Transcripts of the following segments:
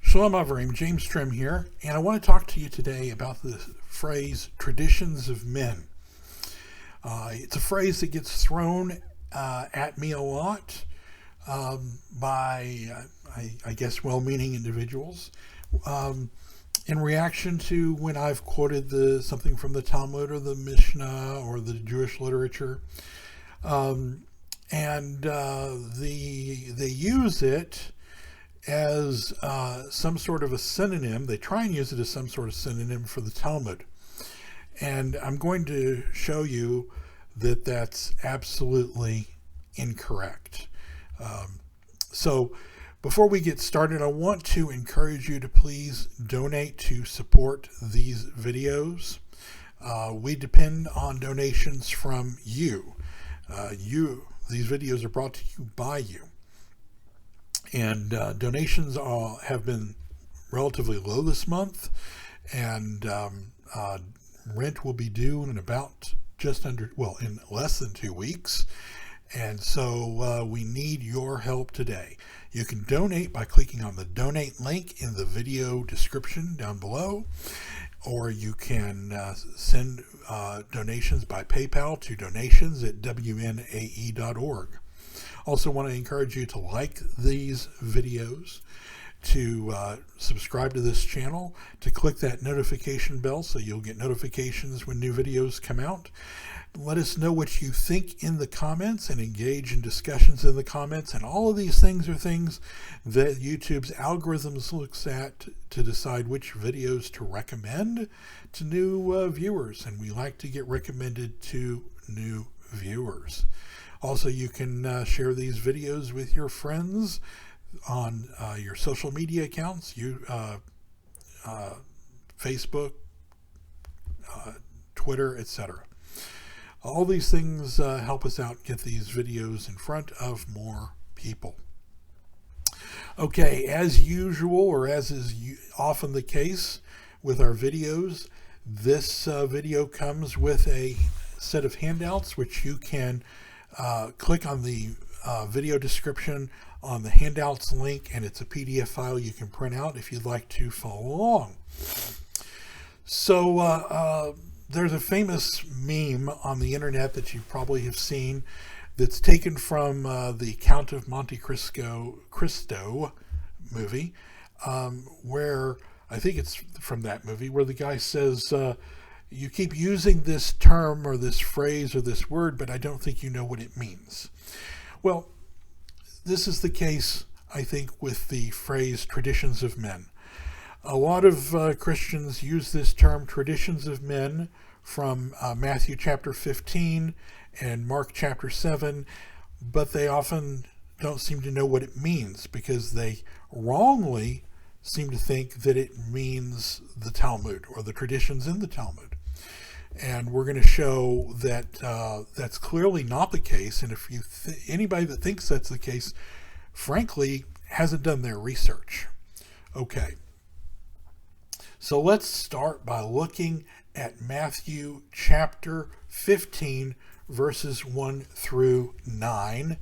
Shalom Avram, James Trim here, and I want to talk to you today about the phrase traditions of men. It's a phrase that gets thrown at me a lot by, I guess, well-meaning individuals in reaction to when I've quoted something from the Talmud or the Mishnah or the Jewish literature. They use it as some sort of a synonym. They try and use it as some sort of synonym for the Talmud. And I'm going to show you that that's absolutely incorrect. So before we get started, I want to encourage you to please donate to support these videos. We depend on donations from you. These videos are brought to you by you. And donations have been relatively low this month, and rent will be due in in less than 2 weeks. And so we need your help today. You can donate by clicking on the donate link in the video description down below, or you can send donations by PayPal to donations@wnae.org. Also want to encourage you to like these videos, to subscribe to this channel, to click that notification bell so you'll get notifications when new videos come out. Let us know what you think in the comments and engage in discussions in the comments. And all of these things are things that YouTube's algorithms looks at to decide which videos to recommend to new viewers. And we like to get recommended to new viewers. Also, you can share these videos with your friends on your social media accounts, Facebook, Twitter, etc. All these things help us out, get these videos in front of more people. Okay, as usual, or as is often the case with our videos, this video comes with a set of handouts which you can click on the video description on the handouts link, and it's a PDF file you can print out if you'd like to follow along. So there's a famous meme on the internet that you probably have seen that's taken from the Count of Monte Cristo movie, where I think it's from that movie, where the guy says, you keep using this term or this phrase or this word, but I don't think you know what it means. Well, this is the case, I think, with the phrase traditions of men. A lot of Christians use this term traditions of men from Matthew chapter 15 and Mark chapter 7, but they often don't seem to know what it means because they wrongly seem to think that it means the Talmud or the traditions in the Talmud. And we're going to show that that's clearly not the case. And if anybody that thinks that's the case, frankly, hasn't done their research. Okay. So let's start by looking at Matthew chapter 15, verses 1 through 9.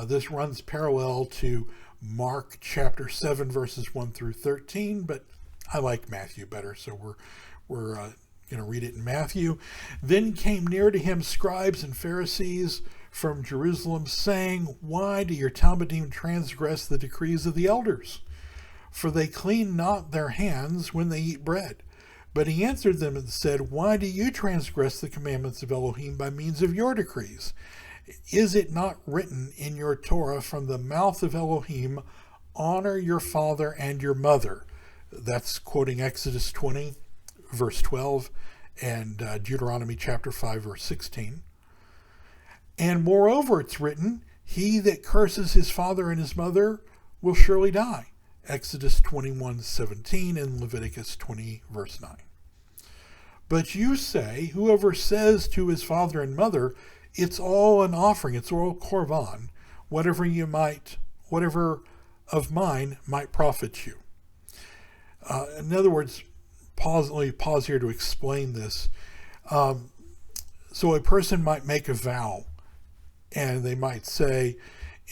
This runs parallel to Mark chapter 7, verses 1 through 13, but I like Matthew better, so we're going to read it in Matthew. Then came near to him scribes and Pharisees from Jerusalem, saying, Why do your Talmudim transgress the decrees of the elders? For they clean not their hands when they eat bread. But he answered them and said, Why do you transgress the commandments of Elohim by means of your decrees? Is it not written in your Torah from the mouth of Elohim, honor your father and your mother? That's quoting Exodus 20, verse 12, and Deuteronomy chapter 5, verse 16. And moreover, it's written, he that curses his father and his mother will surely die. Exodus 21:17 and Leviticus 20, verse 9. But you say, whoever says to his father and mother, it's all an offering, it's all korban, whatever of mine might profit you. In other words, let me pause here to explain this. So a person might make a vow, and they might say,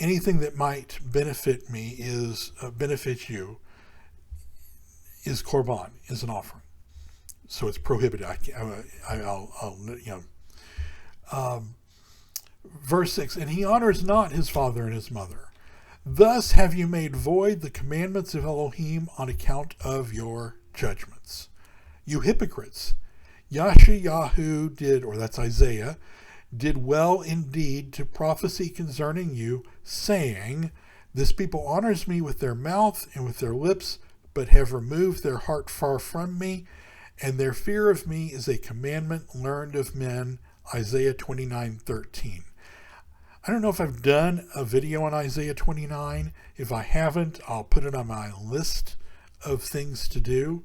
anything that might benefit me benefit you is korban, is an offering. So it's prohibited. Verse 6, and he honors not his father and his mother. Thus have you made void the commandments of Elohim on account of your judgments. You hypocrites, Yeshayahu did, or that's Isaiah, did well indeed to prophecy concerning you, saying, this people honors me with their mouth and with their lips, but have removed their heart far from me, and their fear of me is a commandment learned of men. Isaiah 29:13. I don't know if I've done a video on Isaiah 29. If I haven't, I'll put it on my list of things to do,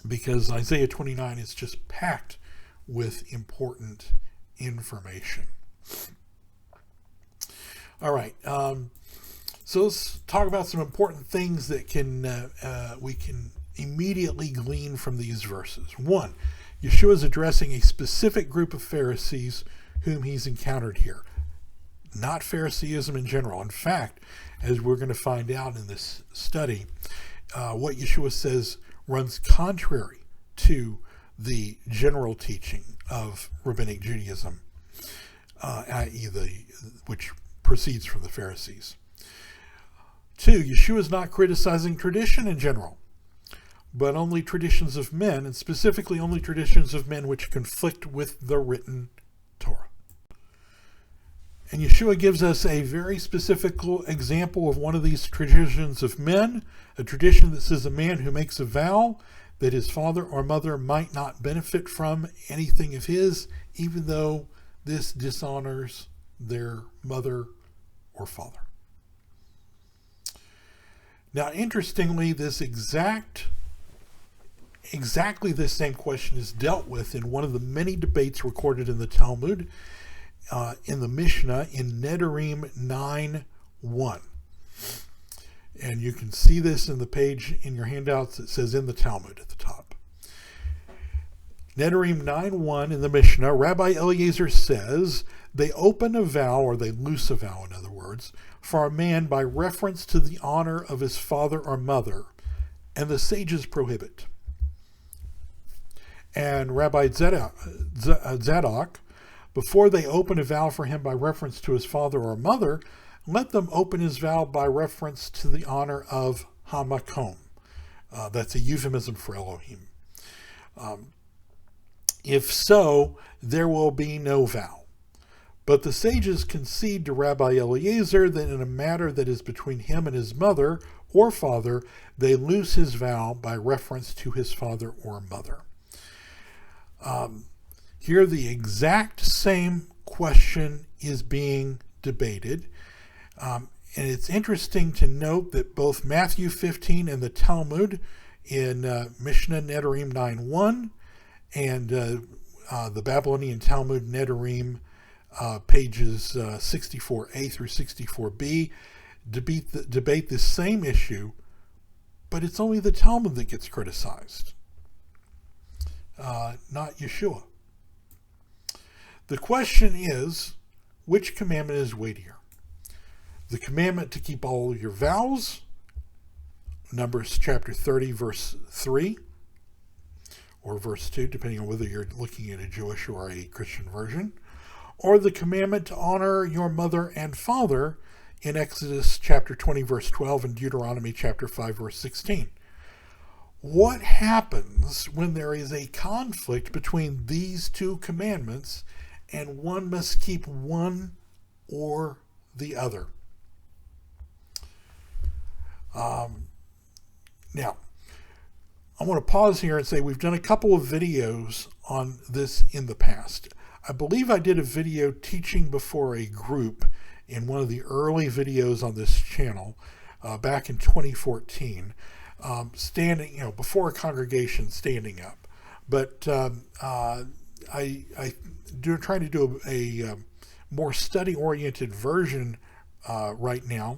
because Isaiah 29 is just packed with important information. All right, so let's talk about some important things that we can immediately glean from these verses. One, Yeshua is addressing a specific group of Pharisees whom he's encountered here, not Phariseeism in general. In fact, as we're going to find out in this study, what Yeshua says runs contrary to the general teaching of Rabbinic Judaism, i.e. which proceeds from the Pharisees. Two, Yeshua is not criticizing tradition in general, but only traditions of men, and specifically only traditions of men which conflict with the written Torah. And Yeshua gives us a very specific example of one of these traditions of men, a tradition that says a man who makes a vow that his father or mother might not benefit from anything of his, even though this dishonors their mother or father. Now, interestingly, this exactly this same question is dealt with in one of the many debates recorded in the Talmud, in the Mishnah, in Nedarim 9:1. And you can see this in the page in your handouts. It says in the Talmud at the top. Nedarim 9:1 in the Mishnah, Rabbi Eliezer says, they open a vow, or they loose a vow, in other words, for a man by reference to the honor of his father or mother, and the sages prohibit. And Rabbi Zadok, before they open a vow for him by reference to his father or mother, let them open his vow by reference to the honor of Hamakom. That's a euphemism for Elohim. If so, there will be no vow. But the sages concede to Rabbi Eliezer that in a matter that is between him and his mother or father, they loose his vow by reference to his father or mother. Here the exact same question is being debated. And it's interesting to note that both Matthew 15 and the Talmud in Mishnah Nedarim 9:1 and the Babylonian Talmud Nedarim pages 64a through 64b debate this same issue, but it's only the Talmud that gets criticized, not Yeshua. The question is, which commandment is weightier? The commandment to keep all your vows, Numbers chapter 30, verse 3, or verse 2, depending on whether you're looking at a Jewish or a Christian version, or the commandment to honor your mother and father in Exodus chapter 20, verse 12, and Deuteronomy chapter 5, verse 16. What happens when there is a conflict between these two commandments and one must keep one or the other? Now, I want to pause here and say we've done a couple of videos on this in the past. I believe I did a video teaching before a group in one of the early videos on this channel back in 2014, standing, before a congregation standing up. But trying to do a more study-oriented version right now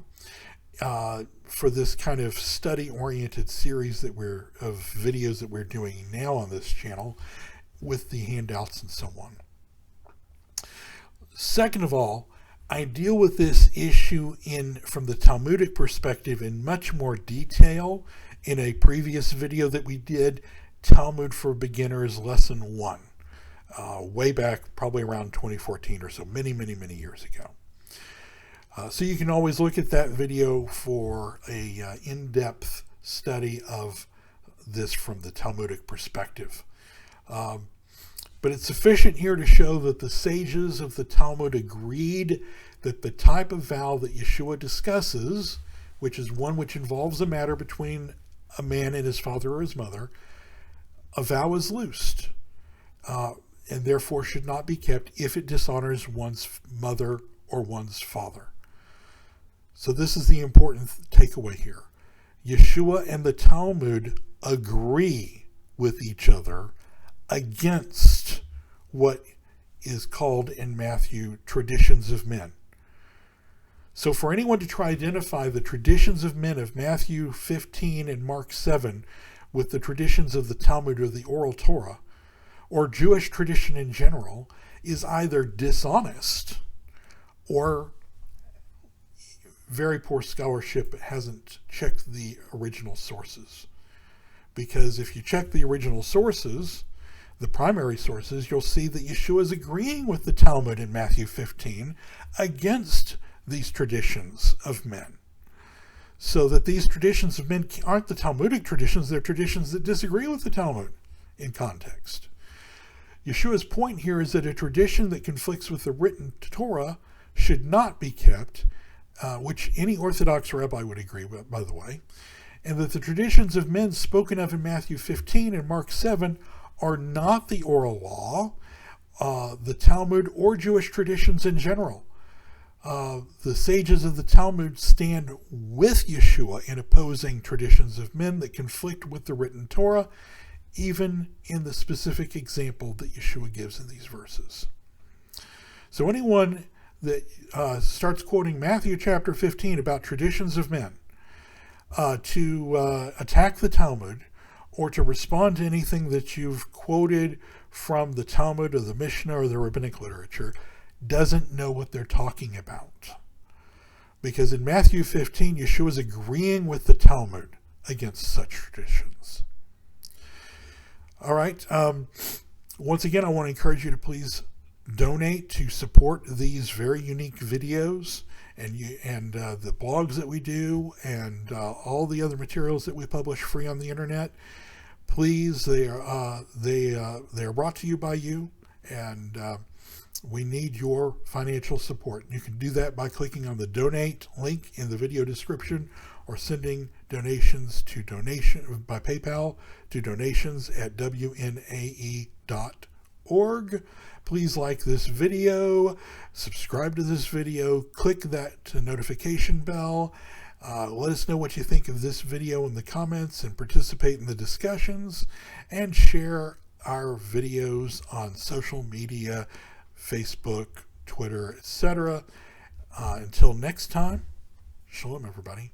for this kind of study-oriented series of videos that we're doing now on this channel with the handouts and so on. Second of all, I deal with this issue from the Talmudic perspective in much more detail in a previous video that we did, Talmud for Beginners Lesson 1, way back probably around 2014 or so, many years ago. So you can always look at that video for a in-depth study of this from the Talmudic perspective. But it's sufficient here to show that the sages of the Talmud agreed that the type of vow that Yeshua discusses, which is one which involves a matter between a man and his father or his mother, a vow is loosed, and therefore should not be kept if it dishonors one's mother or one's father. So this is the important takeaway here. Yeshua and the Talmud agree with each other against what is called in Matthew traditions of men. So for anyone to try to identify the traditions of men of Matthew 15 and Mark 7 with the traditions of the Talmud or the oral Torah, or Jewish tradition in general, is either dishonest or very poor scholarship hasn't checked the original sources. Because if you check the original sources, the primary sources, you'll see that Yeshua is agreeing with the Talmud in Matthew 15 against these traditions of men. So that these traditions of men aren't the Talmudic traditions, they're traditions that disagree with the Talmud in context. Yeshua's point here is that a tradition that conflicts with the written Torah should not be kept, which any Orthodox rabbi would agree with, by the way, and that the traditions of men spoken of in Matthew 15 and Mark 7 are not the oral law, the Talmud, or Jewish traditions in general. The sages of the Talmud stand with Yeshua in opposing traditions of men that conflict with the written Torah, even in the specific example that Yeshua gives in these verses. So anyone that starts quoting Matthew chapter 15 about traditions of men to attack the Talmud or to respond to anything that you've quoted from the Talmud or the Mishnah or the rabbinic literature doesn't know what they're talking about. Because in Matthew 15, Yeshua is agreeing with the Talmud against such traditions. All right. Once again, I want to encourage you to please donate to support these very unique videos and the blogs that we do and all the other materials that we publish free on the internet. Please, they are brought to you by you, and we need your financial support. You can do that by clicking on the donate link in the video description or sending donations to by PayPal to donations@wnae.org. Please like this video, subscribe to this video, click that notification bell. Let us know what you think of this video in the comments and participate in the discussions, and share our videos on social media, Facebook, Twitter, etc. Until next time, shalom everybody.